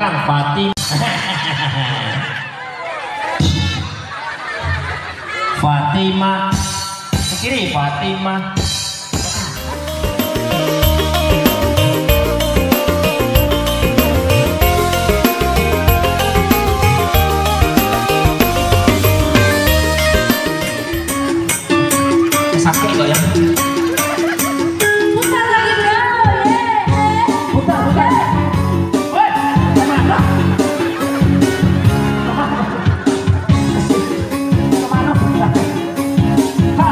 belakang Fatima. Fatima ke kiri Fatima. Sakit kok ya. Putar lagi bro. Putar putar. Woi, kemana? Kemana putar? Ha.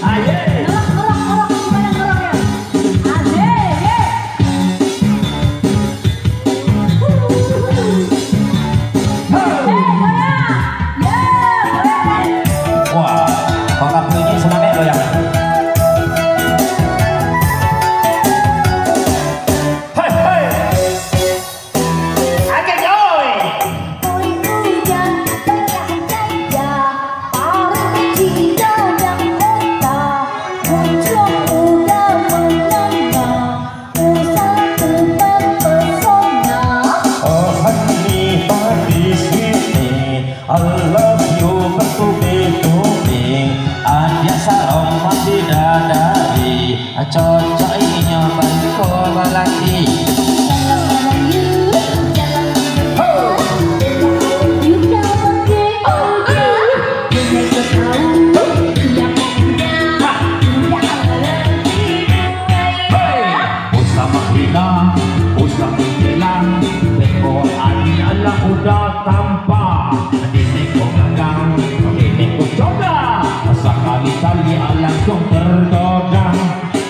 Aye. Ngerok gimana ngeroknya? Ade, ye. Wah, kakak bunyi semangat loh ya. Hei, hei. Agak joy. Oh honey, di sini, I love you bertubi-tubi. Ada sarong mati dadari, cocoknya bangko lagi. Usah menghina, usah menghilang, bekoan adalah udah tanpa. Ini kau gagang, ini kau coba, sekali-kali langsung tergoda.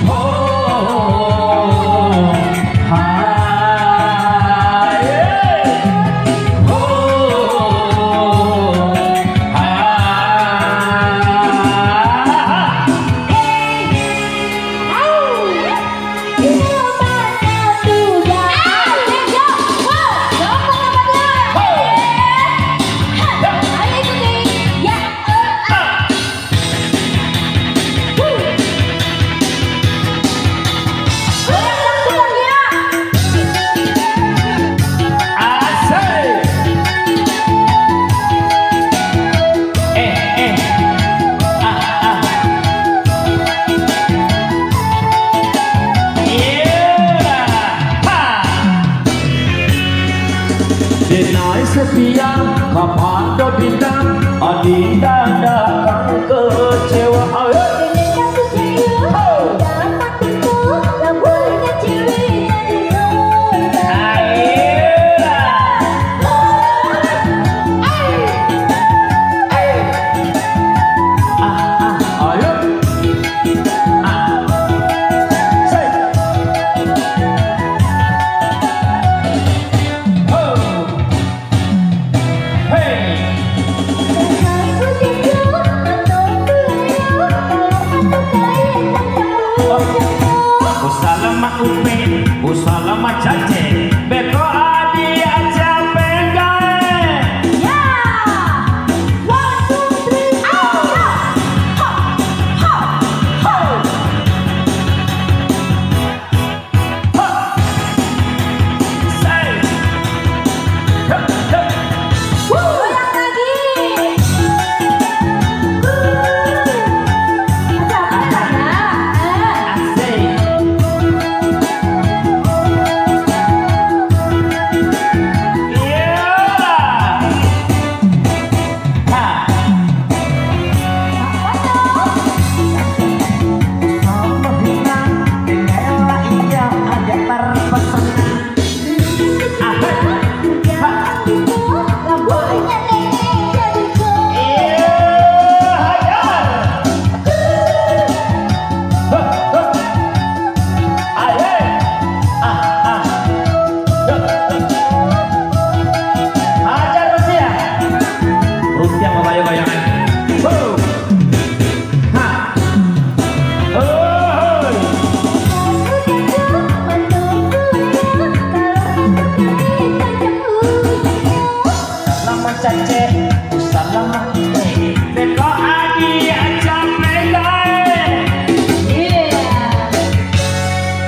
Oh, hai, oh, Denai setia kepada bintang, adinda datang kecewa. Usalama cace, beko adi aja pegang. Ya, 1, 2, 3, out. Ha, ha, ha. Say, Goyang lagi. Ada apa ya? asik.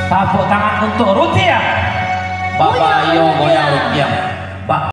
Tepuk tangan untuk Rutia. Bapak Yo goyang Rupiah. Pak